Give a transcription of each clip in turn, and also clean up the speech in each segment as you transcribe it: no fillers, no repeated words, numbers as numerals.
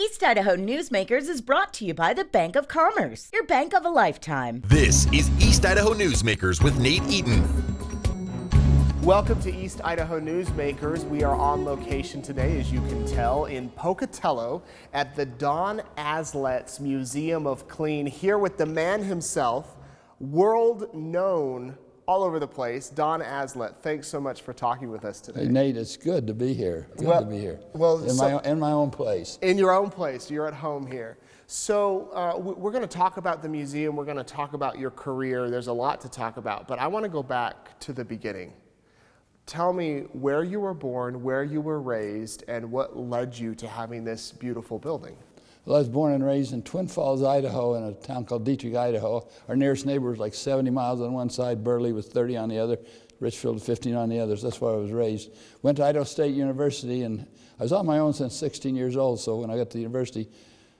East Idaho Newsmakers is brought to you by the Bank of Commerce, your bank of a lifetime. This is East Idaho Newsmakers with Nate Eaton. Welcome to East Idaho Newsmakers. We are on location today, as you can tell, in Pocatello at the Don Aslett's Museum of Clean, here with the man himself, world known all over the place, Don Aslett. Thanks so much for talking with us today. Hey, Nate, it's good to be here. Good to be here. Well, in my own place. In your own place. You're at home here. So we're going to talk about the museum. We're going to talk about your career. There's a lot to talk about, but I want to go back to the beginning. Tell me where you were born, where you were raised, and what led you to having this beautiful building. Well, I was born and raised in Twin Falls, Idaho, in a town called Dietrich, Idaho. Our nearest neighbor was like 70 miles on one side, Burley was 30 on the other, Richfield 15 on the others. That's where I was raised. Went to Idaho State University, and I was on my own since 16 years old, so when I got to the university,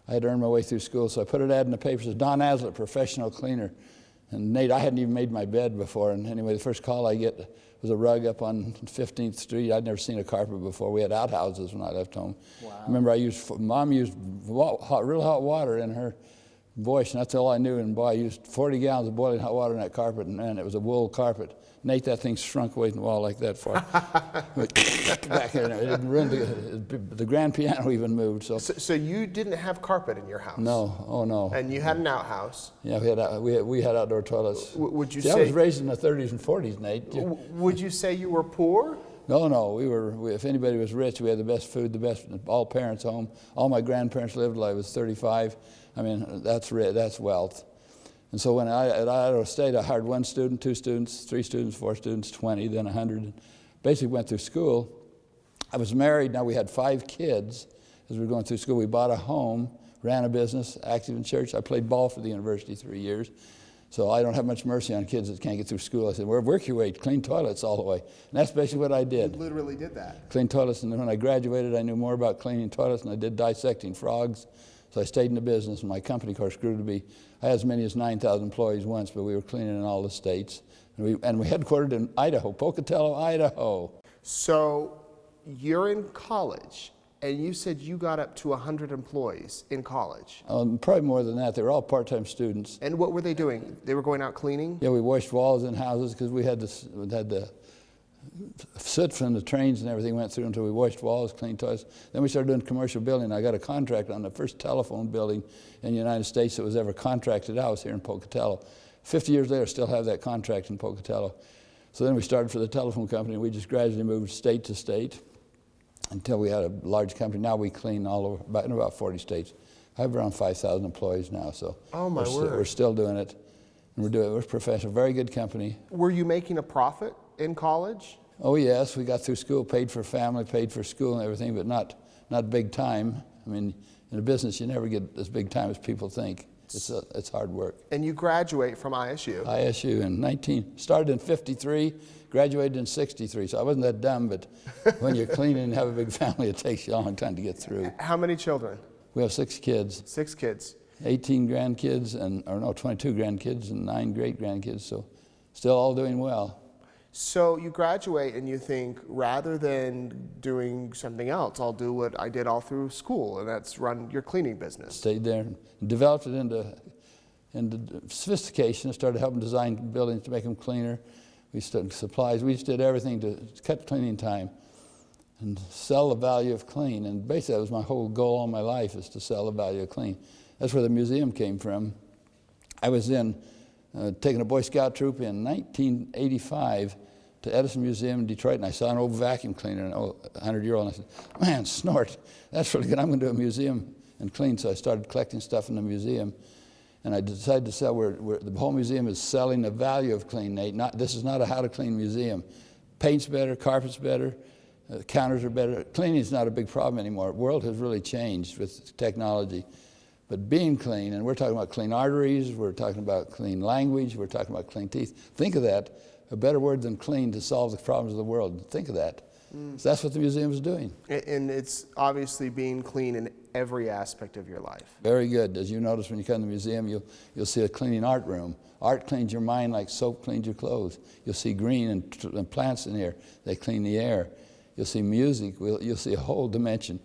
I had to earn my way through school. So I put an ad in the paper, says, Don Aslett, professional cleaner. And Nate, I hadn't even made my bed before, and anyway, the first call I get was a rug up on 15th Street. I'd never seen a carpet before. We had outhouses when I left home. Wow. I remember Mom used real hot water in her voice, and that's all I knew. And boy, I used 40 gallons of boiling hot water in that carpet, and man, it was a wool carpet. Nate, that thing shrunk away from the wall like that far. Back here, it didn't ruin the grand piano even moved. So you didn't have carpet in your house? No, oh no. And you had an outhouse? Yeah, we had outdoor toilets. Would you say? I was raised in the 30s and 40s, Nate. Would you say you were poor? No, if anybody was rich, we had the best food, all parents home. All my grandparents lived till I was 35. I mean, that's wealth. And so at Idaho State, I hired 1 student, 2 students, 3 students, 4 students, 20, then 100. Basically went through school. I was married. Now we had 5 kids as we were going through school. We bought a home, ran a business, active in church. I played ball for the university 3 years. So I don't have much mercy on kids that can't get through school. I said, work your way, clean toilets all the way. And that's basically what I did. You literally did that? Clean toilets. And then when I graduated, I knew more about cleaning toilets than I did dissecting frogs. So I stayed in the business, and my company, of course, grew to be, I had as many as 9,000 employees once, but we were cleaning in all the states. And we headquartered in Idaho, Pocatello, Idaho. So you're in college, and you said you got up to 100 employees in college. Probably more than that. They were all part-time students. And what were they doing? They were going out cleaning? Yeah, we washed walls in houses because we had the soot from the trains and everything went through until we washed walls, cleaned toilets. Then we started doing commercial building. I got a contract on the first telephone building in the United States that was ever contracted out. It was here in Pocatello. 50 years later, still have that contract in Pocatello. So then we started for the telephone company, and we just gradually moved state to state until we had a large company. Now we clean all over, in about 40 states. I have around 5,000 employees now, so we're still doing it. And we're professional, very good company. Were you making a profit in college? Oh yes, we got through school, paid for family, paid for school and everything, but not big time. I mean, in a business, you never get as big time as people think. It's hard work. And you graduate from ISU? ISU started in 53, graduated in 63, so I wasn't that dumb, but when you're cleaning and have a big family, it takes you a long time to get through. How many children? We have 6 kids. 6 kids. 18 grandkids, 22 grandkids and 9 great-grandkids, so still all doing well. So you graduate and you think, rather than doing something else, I'll do what I did all through school, and that's run your cleaning business. Stayed there and developed it into sophistication. I started helping design buildings to make them cleaner. We started supplies. We just did everything to cut cleaning time and sell the value of clean. And basically that was my whole goal all my life, is to sell the value of clean. That's where the museum came from. I was taking a Boy Scout troop in 1985 to Edison Museum in Detroit, and I saw an old vacuum cleaner, an 100-year-old, and I said, man, snort, that's really good. I'm going to do a museum and clean. So I started collecting stuff in the museum, and I decided to sell where the whole museum is selling the value of clean, Nate. This is not a how-to-clean museum. Paint's better, carpet's better, counters are better. Cleaning is not a big problem anymore. The world has really changed with technology. But being clean, and we're talking about clean arteries, we're talking about clean language, we're talking about clean teeth. Think of that, a better word than clean to solve the problems of the world. Think of that. So that's what the museum is doing. And it's obviously being clean in every aspect of your life. Very good. As you notice when you come to the museum, you'll see a cleaning art room. Art cleans your mind like soap cleans your clothes. You'll see green and plants in here. They clean the air. You'll see music. You'll see a whole dimension.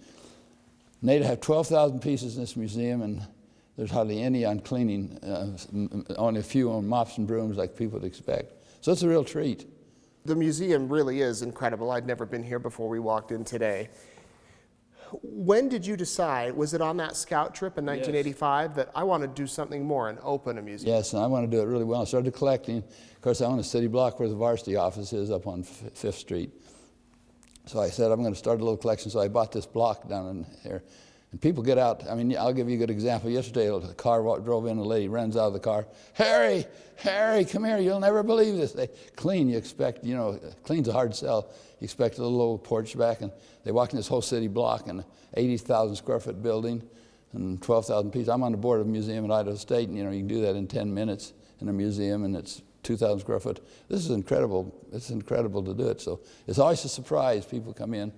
Nate, I have 12,000 pieces in this museum, and there's hardly any on cleaning, only a few on mops and brooms like people would expect. So it's a real treat. The museum really is incredible. I'd never been here before we walked in today. When did you decide, was it on that scout trip in 1985, that I want to do something more and open a museum? Yes, and I want to do it really well. I started collecting. Of course, I own a city block where the varsity office is up on 5th Street. So I said, I'm going to start a little collection. So I bought this block down in here. And people get out. I mean, I'll give you a good example. Yesterday, a car drove in, a lady runs out of the car. Harry, come here. You'll never believe this. They clean. You expect, clean's a hard sell. You expect a little old porch back. And they walk in this whole city block and 80,000 square foot building and 12,000 pieces. I'm on the board of a museum at Idaho State, and you can do that in 10 minutes in a museum, and it's 2,000 square foot. This is incredible. It's incredible to do it. So it's always a surprise. People come in.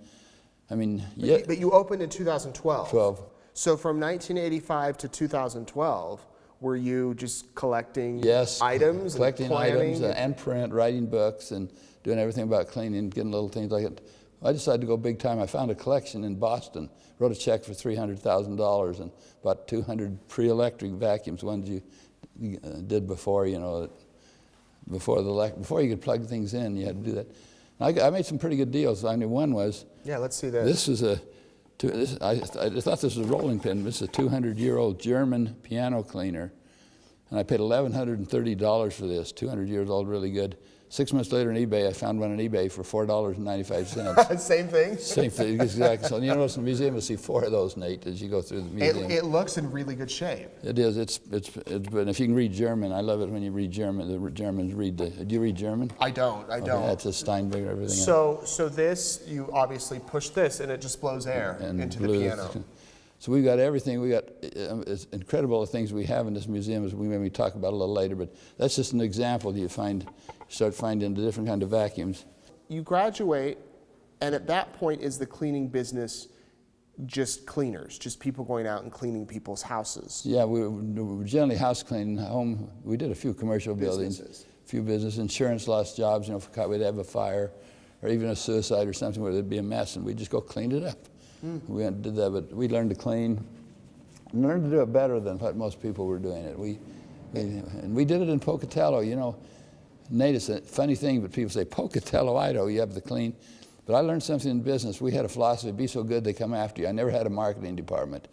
I mean, But you opened in 2012. 12. So from 1985 to 2012, were you just collecting items? Collecting and planning items and print, writing books, and doing everything about cleaning, getting little things like it. I decided to go big time. I found a collection in Boston, wrote a check for $300,000 and bought 200 pre-electric vacuums, ones you did before, before you could plug things in, you had to do that. I made some pretty good deals. I mean, one was... Yeah, let's see this. This is I thought this was a rolling pin. This is a 200-year-old German piano cleaner. And I paid $1,130 for this, 200 years old, really good. 6 months later on eBay, I found one on eBay for $4.95. Same thing? Same thing, exactly. So you notice in the museum, you'll see 4 of those, Nate, as you go through the museum. It looks in really good shape. It is. But if you can read German, I love it when you read German. The Germans read. Do you read German? I don't. That's a Steinbeck, everything. So this, you obviously push this, and it just blows air into the piano. So we've got everything. We got it's incredible the things we have in this museum, as we maybe talk about a little later. But that's just an example. You start finding the different kind of vacuums. You graduate, and at that point, is the cleaning business just cleaners, just people going out and cleaning people's houses? Yeah, we were generally house cleaning. Home. We did a few commercial buildings, a few business, insurance, lost jobs. If we'd have a fire, or even a suicide or something where there'd be a mess, and we'd just go clean it up. We went and did that, but we learned to clean, and learned to do it better than what most people were doing it. And we did it in Pocatello. Nate, it's a funny thing, but people say, Pocatello, Idaho, you have to clean. But I learned something in business. We had a philosophy, be so good they come after you. I never had a marketing department.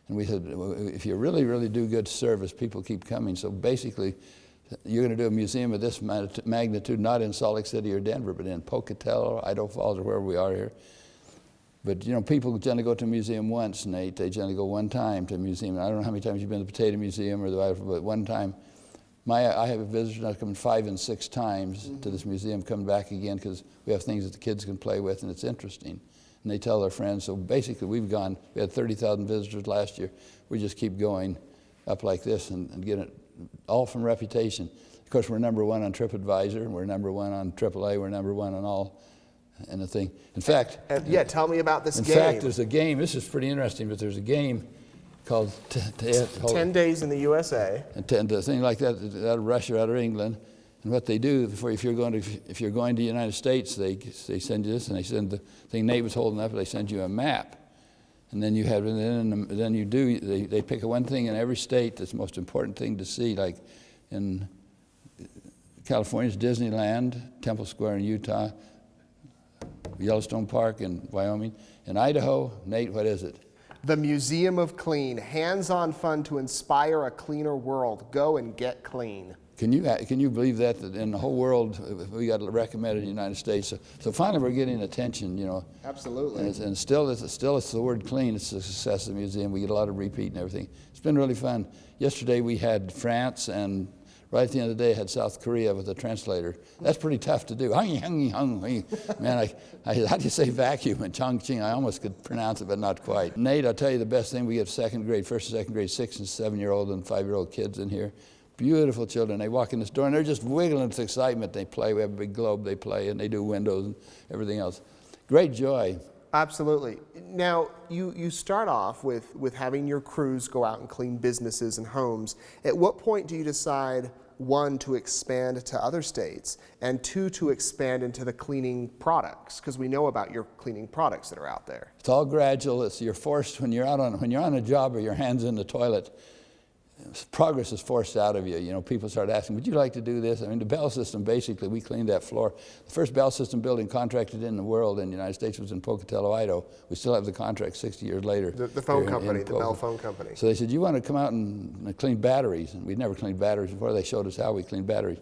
And we said, if you really, really do good service, people keep coming. So basically, you're going to do a museum of this magnitude, not in Salt Lake City or Denver, but in Pocatello, Idaho Falls, or wherever we are here. But people generally go to a museum once, Nate. They generally go one time to a museum. I don't know how many times you've been to the Potato Museum or but one time. I have visitors now coming 5 and 6 times to this museum, coming back again because we have things that the kids can play with, and it's interesting. And they tell their friends. So basically, we had 30,000 visitors last year. We just keep going up like this and get it all from reputation. Of course, we're number 1 on TripAdvisor. We're number 1 on AAA. We're number 1 on all. And the thing. In fact, tell me about this game. In fact, there's a game. This is pretty interesting, but there's a game called 10 Days in the USA. And a thing like that, out of Russia, out of England. And what they do, if you're going to the United States, they send you this, and they send the thing Nate was holding up. They send you a map, and then they pick one thing in every state that's the most important thing to see. Like in California's Disneyland, Temple Square in Utah, Yellowstone Park in Wyoming. In Idaho, Nate, what is it? The Museum of Clean, hands-on fun to inspire a cleaner world. Go and get clean. Can you believe that in the whole world we got recommended in the United States? So finally we're getting attention, Absolutely. And still it's the word clean. It's the success of the museum. We get a lot of repeat and everything. It's been really fun. Yesterday we had France, and right at the end of the day I had South Korea with a translator. That's pretty tough to do. Man, how do you say vacuum in Chongqing? I almost could pronounce it, but not quite. Nate, I'll tell you the best thing. We get first and second grade, 6 and 7-year-old and 5-year-old kids in here. Beautiful children. They walk in this door and they're just wiggling with excitement. They play. We have a big globe they play, and they do windows and everything else. Great joy. Absolutely. Now, you start off with having your crews go out and clean businesses and homes. At what point do you decide, one, to expand to other states, and two, to expand into the cleaning products? Because we know about your cleaning products that are out there. It's all gradual. You're forced when you're on a job or your hands in the toilet. Progress is forced out of you. You know, people start asking, would you like to do this? I mean, the bell system, basically, we cleaned that floor. The first bell system building contracted in the world in the United States was in Pocatello, Idaho. We still have the contract 60 years later. The phone company, the Bell phone company. So they said, you want to come out and clean batteries? And we'd never cleaned batteries before. They showed us how we cleaned batteries.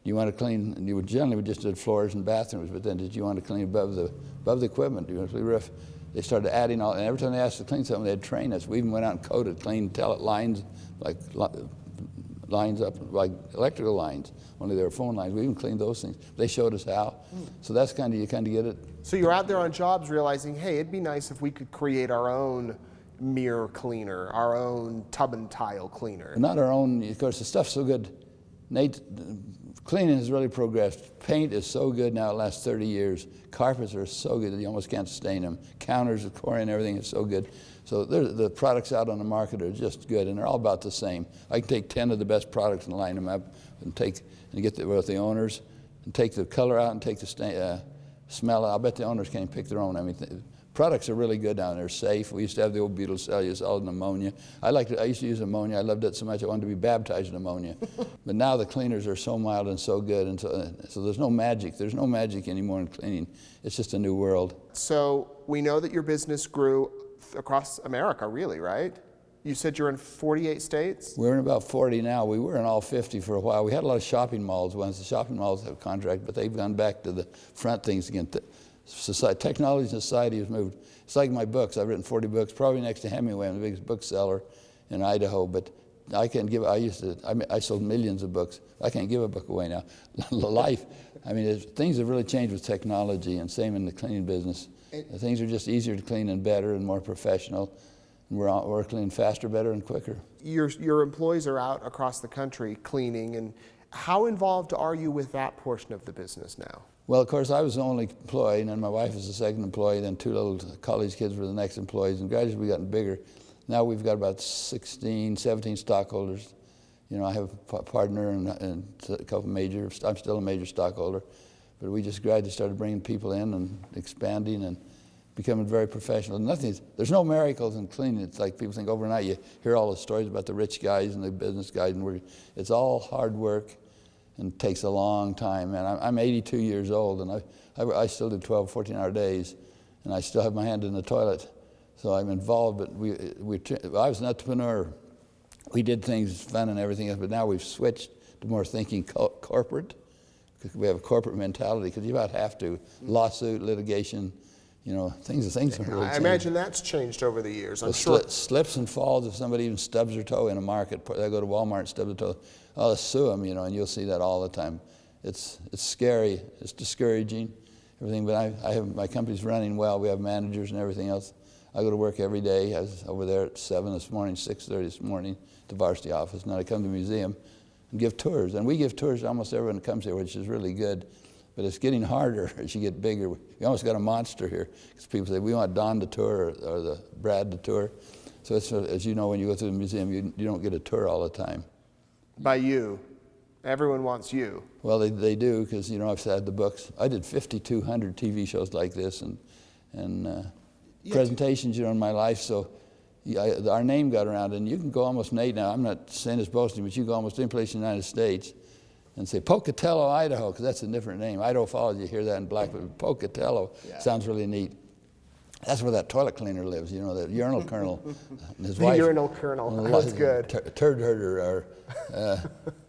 You want to clean, and we just did floors and bathrooms, but then did you want to clean above the equipment? Do you want to clean the roof? They started adding all, and every time they asked us to clean something, they'd train us. We even went out and coded, cleaned lines, lines up, like electrical lines. Only they were phone lines. We even cleaned those things. They showed us how. So that's you kind of get it. So you're out there on jobs realizing, hey, it'd be nice if we could create our own mirror cleaner, our own tub and tile cleaner. Not our own, of course, the stuff's so good. Nate, cleaning has really progressed. Paint is so good now, it lasts 30 years. Carpets are so good that you almost can't stain them. Counters, the chlorine, everything is so good. So the products out on the market are just good, and they're all about the same. I can take 10 of the best products and line them up and get with the owners and take the color out and take the smell out. I'll bet the owners can't pick their own. I mean, products are really good now, and they're safe. We used to have the old butyl cellulose, all in ammonia. I used to use ammonia. I loved it so much I wanted to be baptized in ammonia. But now the cleaners are so mild and so good, and so there's no magic. There's no magic anymore in cleaning. It's just a new world. So we know that your business grew across America, really, right? You said you're in 48 states? We're in about 40 now. We were in all 50 for a while. We had a lot of shopping malls once. The shopping malls have a contract, but they've gone back to the front things again. Technology and society has moved. It's like my books. I've written 40 books, probably next to Hemingway. I'm the biggest bookseller in Idaho, but I sold millions of books. I can't give a book away now. Life, I mean, things have really changed with technology, and same in the cleaning business. Things are just easier to clean and better and more professional. And we're cleaning faster, better, and quicker. Your employees are out across the country cleaning, and how involved are you with that portion of the business now? Well, of course, I was the only employee, and then my wife was the second employee, then two little college kids were the next employees, and gradually we've gotten bigger. Now we've got about 16, 17 stockholders. You know, I have a partner and a couple major, I'm still a major stockholder, but we just gradually started bringing people in and expanding and becoming very professional. There's no miracles in cleaning. It's like people think overnight, you hear all the stories about the rich guys and the business guys, and it's all hard work and takes a long time. And I'm 82 years old, and I still do 12, 14-hour days, and I still have my hand in the toilet. So I'm involved, but I was an entrepreneur. We did things fun and everything else, but now we've switched to more thinking corporate. We have a corporate mentality, because you about have to. Lawsuit, litigation, you know, things have really changed. I imagine that's changed over the years. I'm sure. Slips and falls, if somebody even stubs their toe in a market, they go to Walmart and stub their toe, I'll sue them, you know, and you'll see that all the time. It's scary, it's discouraging, everything, but I have, my company's running well. We have managers and everything else. I go to work every day. I was over there at 7 this morning, 6:30 this morning, at the varsity office, and then I come to the museum and give tours. And we give tours to almost everyone that comes here, which is really good. But it's getting harder as you get bigger. We almost got a monster here, because people say, we want Don to tour or the Brad to tour. So it's, as you know, when you go to the museum, you don't get a tour all the time. By you. Everyone wants you. Well, they do, because, you know, I've had the books. I did 5,200 TV shows like this and presentations, you know, in my life. So our name got around, and you can go almost, Nate, now I'm not saying this boasting, but you can go almost any place in the United States and say Pocatello, Idaho, because that's a different name. Idaho Falls, you hear that in black, but Pocatello sounds really neat. That's where that toilet cleaner lives, you know, the urinal colonel. And his wife, urinal colonel, that's good. Turd herder, or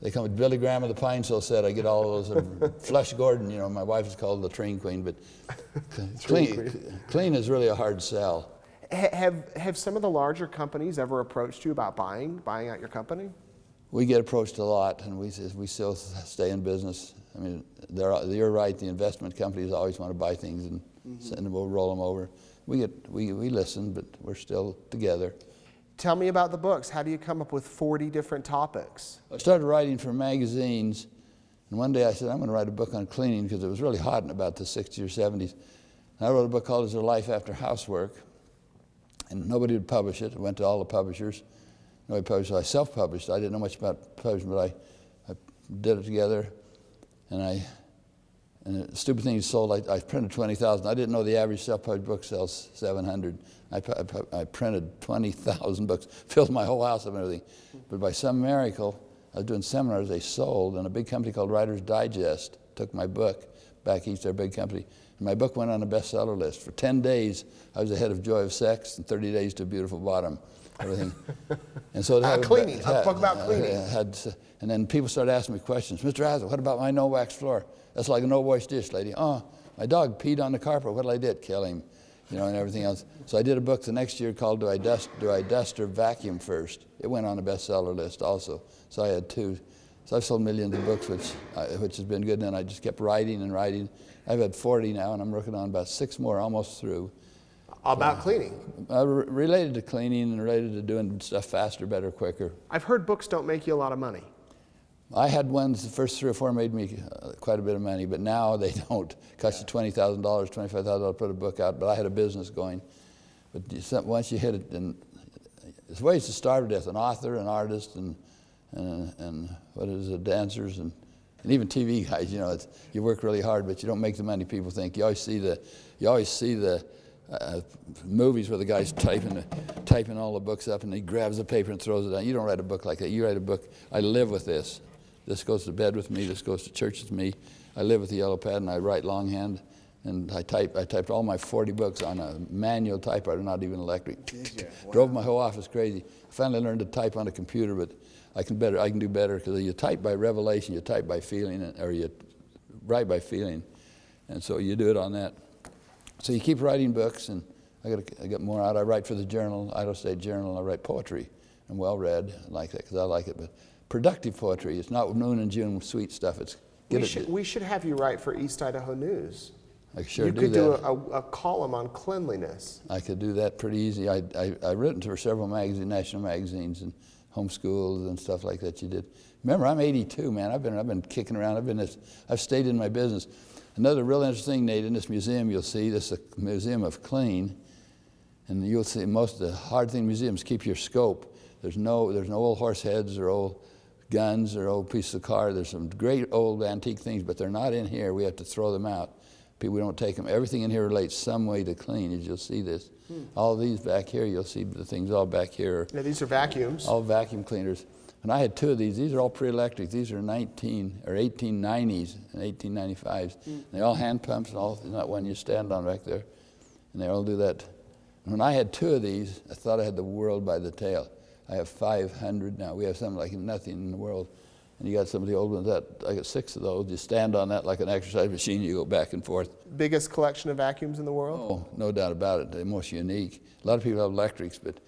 they come with Billy Graham of the Pine Sol set. I get all those. Flush Gordon, you know, my wife is called the Train Queen, but clean is really a hard sell. Have some of the larger companies ever approached you about buying out your company? We get approached a lot, and we still stay in business. I mean, you're right. The investment companies always want to buy things, and we'll roll them over. We listen, but we're still together. Tell me about the books. How do you come up with 40 different topics? I started writing for magazines, and one day I said, I'm going to write a book on cleaning, because it was really hot in about the 60s or 70s. And I wrote a book called Is There Life After Housework? And nobody would publish it. I went to all the publishers. Nobody published it. I self-published. I didn't know much about publishing, but I did it together, and the stupid thing sold. I printed 20,000. I didn't know the average self-published book sells 700. I printed 20,000 books, filled my whole house up and everything. But by some miracle, I was doing seminars. They sold, and a big company called Writer's Digest took my book back east. Their big company. And my book went on a bestseller list. For 10 days, I was ahead of Joy of Sex, and 30 days to a Beautiful Bottom. Everything. And so cleaning, a book about cleaning. And then people started asking me questions. Mr. Aslett, what about my no-wax floor? That's like a no-wash dish, lady. Oh, my dog peed on the carpet. What'll I do? Kill him, and everything else. So I did a book the next year called Do I Dust or Vacuum First? It went on a bestseller list also. So I had 2. So I've sold millions of books, which has been good. And then I just kept writing and writing. I've had 40 now, and I'm working on about 6 more, almost through. About cleaning? Related to cleaning and related to doing stuff faster, better, quicker. I've heard books don't make you a lot of money. I had ones, the first 3 or 4 made me quite a bit of money, but now they don't. Cost you $20,000, $25,000 to put a book out, but I had a business going. But once you hit it, and there's ways to starve to death, an author, an artist, and dancers, and even TV guys. You work really hard, but you don't make the money people think. You always see the movies where the guy's typing all the books up, and he grabs the paper and throws it down. You don't write a book like that. You write a book. I live with this. This goes to bed with me. This goes to church with me. I live with the yellow pad, and I write longhand. And I typed all my 40 books on a manual typewriter, not even electric. Wow. Drove my whole office crazy. I finally learned to type on a computer, but I can do better because you type by revelation, you type by feeling, or you write by feeling, and so you do it on that. So you keep writing books, and I get more out. I write for the Journal, Idaho State Journal. I write poetry. I'm well read. I like that because I like it. But productive poetry. It's not Moon and June sweet stuff. We should have you write for East Idaho News. I sure do that. You could do a column on cleanliness. I could do that pretty easy. I've written for several national magazines, and homeschools and stuff like that. You did. Remember, I'm 82, man. I've been kicking around. I've stayed in my business. Another real interesting thing, Nate, in this museum you'll see, this is a museum of clean, and you'll see most of the hard thing in museums keep your scope. There's no old horse heads or old guns or old pieces of car. There's some great old antique things, but they're not in here. We have to throw them out. We don't take them. Everything in here relates some way to clean, as you'll see this. All these back here, you'll see the things all back here. Yeah, these are vacuums. All vacuum cleaners. And I had 2 of these. These are all pre-electric. These are 1890s and 1895s. They're all hand pumps, and all not one you stand on back there. And they all do that. And when I had 2 of these, I thought I had the world by the tail. I have 500 now. We have something like nothing in the world. And you got some of the old ones. I got 6 of those. You stand on that like an exercise machine. You go back and forth. Biggest collection of vacuums in the world? Oh, no doubt about it. They're most unique. A lot of people have electrics, but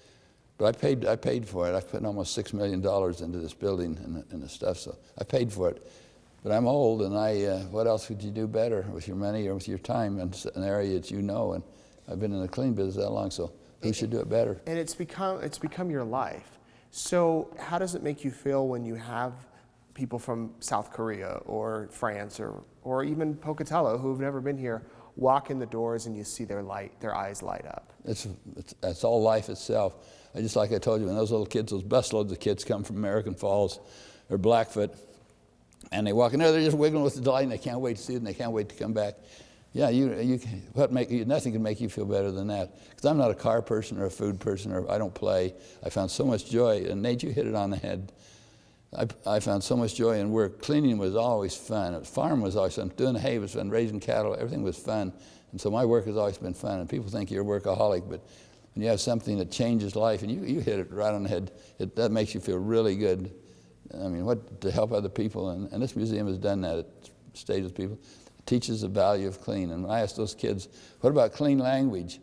I paid for it. I've put almost $6 million into this building and the stuff, so I paid for it. But I'm old, and what else could you do better with your money or with your time in an area that you know? And I've been in the clean business that long, so who should do it better? And it's become your life. So how does it make you feel when you have people from South Korea or France or even Pocatello who've never been here walk in the doors and you see their eyes light up? That's all life itself. Just like I told you, when those little kids, those busloads of kids come from American Falls or Blackfoot, and they walk in there, they're just wiggling with the delight, and they can't wait to see it, and they can't wait to come back. Yeah, nothing can make you feel better than that. Because I'm not a car person or a food person, or I don't play. I found so much joy, and Nate, you hit it on the head. I found so much joy in work. Cleaning was always fun. Farm was always fun. Doing the hay was fun. Raising cattle, everything was fun. And so my work has always been fun. And people think you're a workaholic, but when you have something that changes life, and you hit it right on the head, that makes you feel really good. I mean, to help other people, and this museum has done that. It stays with people. It teaches the value of clean. And when I ask those kids, what about clean language?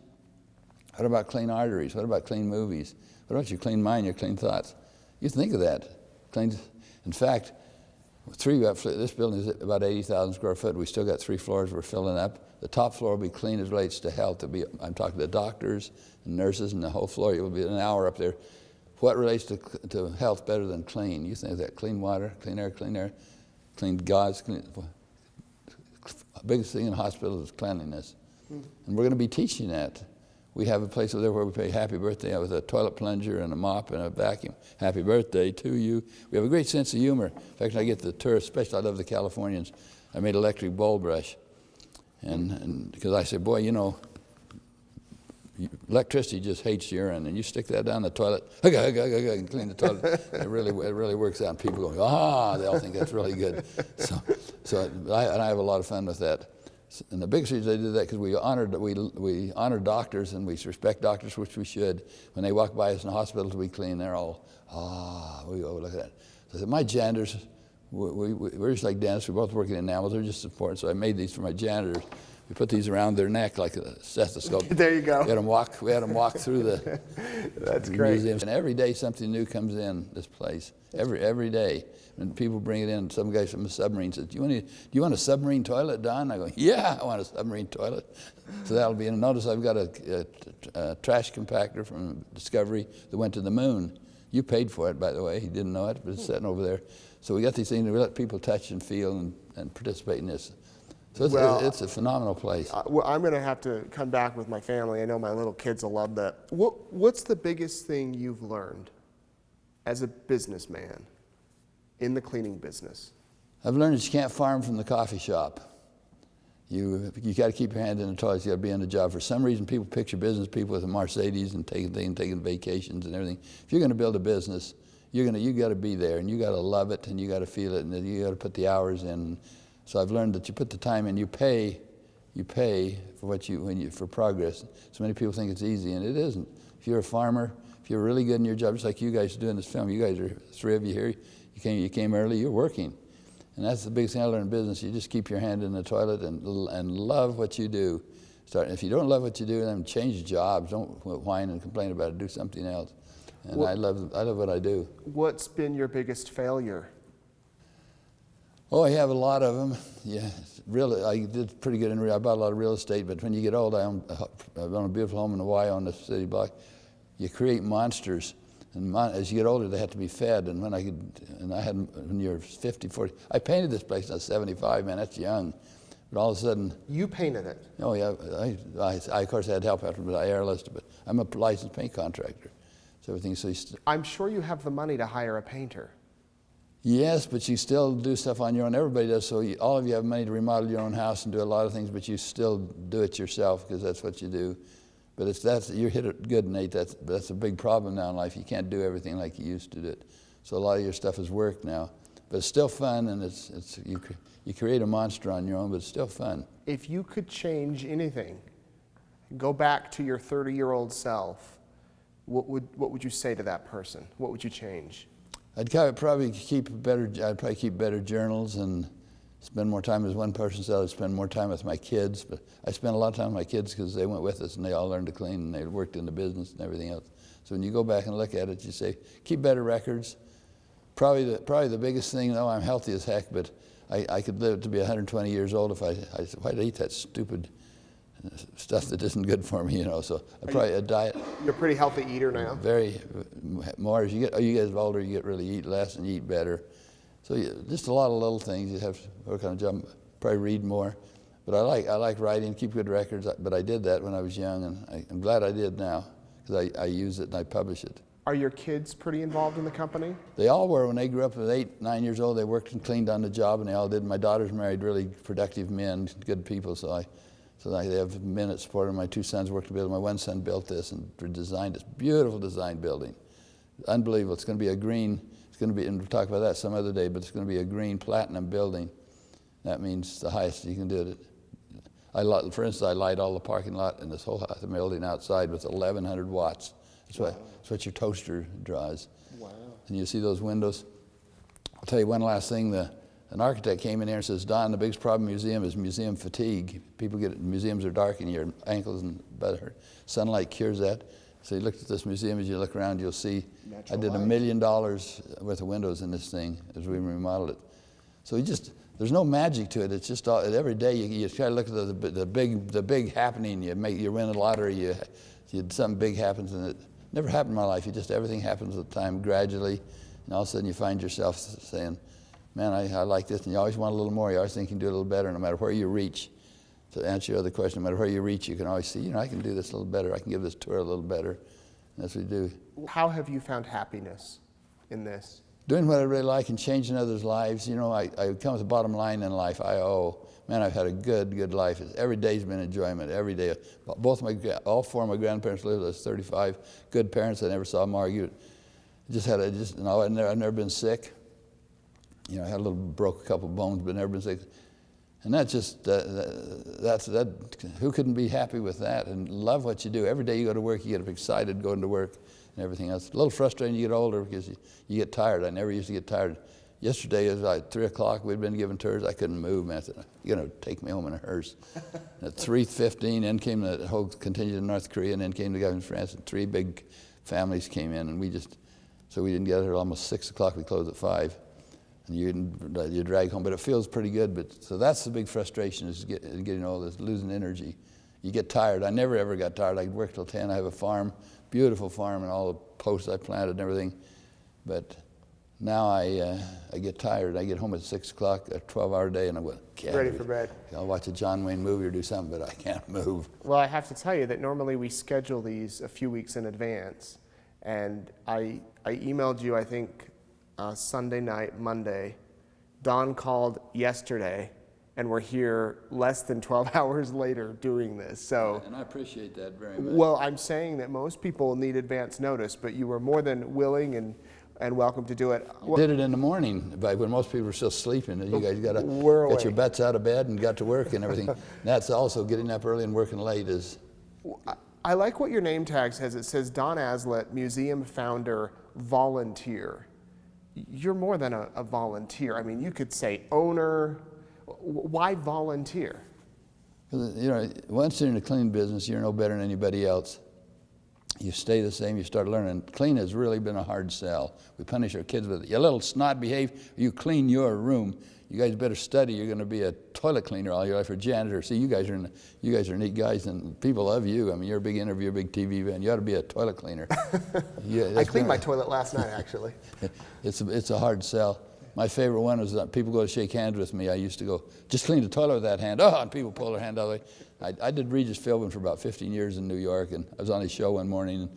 What about clean arteries? What about clean movies? What about your clean mind, your clean thoughts? You think of that. In fact, this building is about 80,000 square foot. We still got 3 floors we're filling up. The top floor will be clean as relates to health. I'm talking to doctors and nurses, and the whole floor. It will be an hour up there. What relates to health better than clean? You think of that: clean water, clean air, clean gods. The biggest thing in hospitals is cleanliness. And we're going to be teaching that. we have a place over there where we pay happy birthday with a toilet plunger and a mop and a vacuum. Happy birthday to you. We have a great sense of humor. In fact, I get the tourists, especially I love the Californians. I made electric bowl brush. And because I said, boy, you know, electricity just hates urine, and you stick that down the toilet, and clean the toilet. It really works out. And people go, they all think that's really good. So I have a lot of fun with that. And the biggest reason I did that because we honor doctors, and we respect doctors, which we should. When they walk by us in the hospitals, we clean. They're all, we go, look at that. So I said, my janitors, we're just like dentists. We're both working in enamels. They're just important. So I made these for my janitors. We put these around their neck like a stethoscope. There you go. We had them walk through the That's great. museums. And every day something new comes in this place. Every day. And people bring it in. Some guy from a submarine says, do you want a submarine toilet, Don? I go, yeah, I want a submarine toilet. So that'll be in. Notice I've got a trash compactor from Discovery that went to the moon. You paid for it, by the way. He didn't know it, but it's sitting over there. So we got these things that we let people touch and feel and participate in this. So it's a phenomenal place. Well, I'm going to have to come back with my family. I know my little kids will love that. What's the biggest thing you've learned as a businessman in the cleaning business? I've learned that you can't farm from the coffee shop. You got to keep your hand in the toilet. You got to be on the job. For some reason, people picture business people with a Mercedes and taking vacations and everything. If you're going to build a business, you got to be there, and you got to love it, and you got to feel it, and you got to put the hours in. So I've learned that you put the time in, you pay for for progress. So many people think it's easy, and it isn't. If you're a farmer, if you're really good in your job, just like you guys are doing this film, you guys are three of you here. You came early. You're working, and that's the biggest thing I learned in business. You just keep your hand in the toilet and love what you do. If you don't love what you do, then change jobs. Don't whine and complain about it. Do something else. And I love what I do. What's been your biggest failure? Oh, I have a lot of them. Yeah, really, I did pretty good I bought a lot of real estate, but when you get old, I own a beautiful home in Hawaii on the city block. You create monsters, and as you get older, they have to be fed. And when you're 50, 40, I painted this place when I was 75, man, that's young. But all of a sudden. You painted it? Oh, yeah, I of course had help after, but I airlifted, but I'm a licensed paint contractor. So everything, I'm sure you have the money to hire a painter. Yes, but you still do stuff on your own. Everybody does. So all of you have money to remodel your own house and do a lot of things, but you still do it yourself because that's what you do. But you hit it good, Nate. That's a big problem now in life. You can't do everything like you used to do it. So a lot of your stuff is work now, but it's still fun, and you create a monster on your own, but it's still fun. If you could change anything, go back to your 30-year-old self, what would you say to that person? What would you change? I'd probably keep better journals and spend more time, as one person said, I'd spend more time with my kids. But I spent a lot of time with my kids because they went with us and they all learned to clean and they worked in the business and everything else. So when you go back and look at it, you say, keep better records. Probably the biggest thing, though, I'm healthy as heck, but I could live to be 120 years old if I'd eat that stupid stuff that isn't good for me, So a diet. You're a pretty healthy eater now. Very more as you get older, you eat less and you eat better. So just a lot of little things. You have to work on a job. Probably read more. But I like writing, keep good records. But I did that when I was young, and I'm glad I did now because I use it and I publish it. Are your kids pretty involved in the company? They all were. When they grew up at 8, 9 years old, they worked and cleaned on the job, and they all did. My daughter's married really productive men, good people, so they have men that support them. My 2 sons worked to build. My one son built this and designed this beautiful design building. Unbelievable. It's going to be a green, and we'll talk about that some other day, but it's going to be a green platinum building. That means the highest you can do it. For instance, I light all the parking lot in this whole building outside with 1,100 watts. That's what your toaster draws. Wow. And you see those windows. I'll tell you one last thing. An architect came in here and says, Don, the biggest problem in the museum is museum fatigue. Museums are dark and your ankles and butt hurt. Sunlight cures that. So you look at this museum, as you look around, you'll see I did $1 million worth of windows in this thing as we remodeled it. So there's no magic to it. It's just every day you try to look at the big happening. You win a lottery, something big happens, and it never happened in my life. Everything happens at the time gradually, and all of a sudden you find yourself saying, man, I like this, and you always want a little more. You always think you can do a little better no matter where you reach. to answer your other question, no matter where you reach, you can always see, you know, I can do this a little better. I can give this tour a little better. And that's what we do. How have you found happiness in this? Doing what I really like and changing others' lives. You know, I come with the bottom line in life. Man, I've had a good life. Every day's been enjoyment. Every day. All four of my grandparents lived. I was 35. Good parents. I never saw them argue. I've never been sick. You know, I had broke a couple bones, but never been sick. And that's just, who couldn't be happy with that and love what you do? Every day you go to work, you get excited going to work and everything else. A little frustrating you get older because you get tired. I never used to get tired. Yesterday, it was like 3 o'clock, we'd been given tours. I couldn't move, man. I said, you're going to take me home in a hearse. At 3:15, in came the whole contingent of North Korea, and then came the guys from France, and 3 big families came in, and so we didn't get here almost 6 o'clock. We closed at 5. And you drag home, but it feels pretty good. So that's the big frustration, is getting all this, losing energy. You get tired. I never ever got tired. I could work till 10. I have a farm, beautiful farm, and all the posts I planted and everything. But now I get tired. I get home at 6 o'clock, a 12-hour day, and I'm ready for bed. I'll watch a John Wayne movie or do something, but I can't move. Well, I have to tell you that normally we schedule these a few weeks in advance, and I emailed you, I think, Sunday night, Monday. Don called yesterday, and we're here less than 12 hours later doing this. So, and I appreciate that very much. Well, I'm saying that most people need advance notice, but you were more than willing and welcome to do it. Did it in the morning, when most people are still sleeping. You guys got to get your butts out of bed and got to work and everything. That's also getting up early and working late is. I like what your name tag says. It says Don Aslett, museum founder, volunteer. You're more than a volunteer. I mean, you could say owner. Why volunteer? You know, once you're in the clean business, you're no better than anybody else. You stay the same, you start learning. Clean has really been a hard sell. We punish our kids with it. You little snot behave, you clean your room. You guys better study. You're going to be a toilet cleaner all your life or janitor. See, you guys are neat guys, and people love you. I mean, you're a big interviewer, a big TV man. You ought to be a toilet cleaner. I cleaned my toilet last night, actually. It's a hard sell. My favorite one was that people go to shake hands with me. I used to go, just clean the toilet with that hand. Oh, and people pull their hand out of the way. I did Regis filming for about 15 years in New York, and I was on his show one morning. And,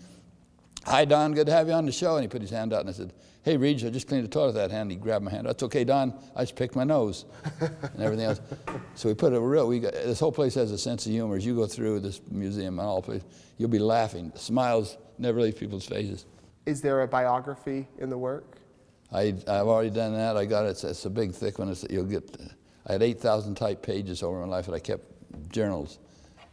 hi, Don, good to have you on the show. And he put his hand out, and I said, hey, Regis, I just cleaned the toilet with that hand. He grabbed my hand. That's okay, Don. I just picked my nose and everything else. So we put this whole place has a sense of humor. As you go through this museum and all place, you'll be laughing. The smiles never leave people's faces. Is there a biography in the work? I've already done that. I got it. It's a big, thick one. I had 8,000 type pages over my life, and I kept journals.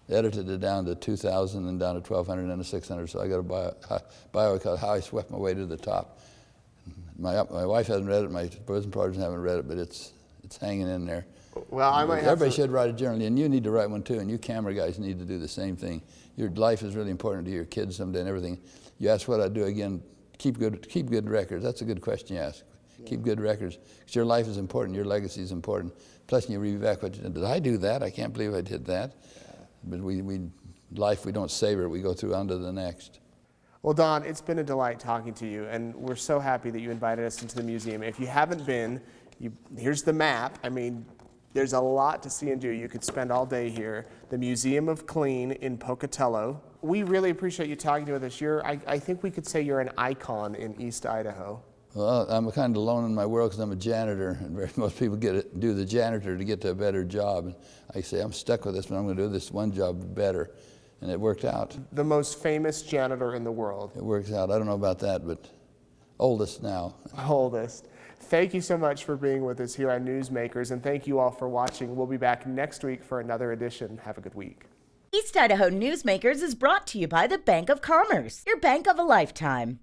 Edited it down to 2,000 and down to 1,200 and then to 600. So I got a bio called How I Swept My Way to the Top. My wife hasn't read it. My bosom partners haven't read it, but it's hanging in there. Well, Everybody should write a journal, and you need to write one too. And you camera guys need to do the same thing. Your life is really important to your kids someday and everything. You ask what I do again. Keep good records. That's a good question you ask. Yeah. Keep good records, because your life is important. Your legacy is important. Plus, you review back what you did. Did I do that? I can't believe I did that. Yeah. But we don't savor. We go through on to the next. Well, Don, it's been a delight talking to you, and we're so happy that you invited us into the museum. If you haven't been, here's the map. I mean, there's a lot to see and do. You could spend all day here. The Museum of Clean in Pocatello. We really appreciate you talking to us. I think we could say you're an icon in East Idaho. Well, I'm kind of alone in my world because I'm a janitor, and most people do the janitor to get to a better job. And I say, I'm stuck with this, but I'm going to do this one job better. And it worked out. The most famous janitor in the world. It works out. I don't know about that, but oldest now. Oldest. Thank you so much for being with us here on Newsmakers, and thank you all for watching. We'll be back next week for another edition. Have a good week. East Idaho Newsmakers is brought to you by the Bank of Commerce, your bank of a lifetime.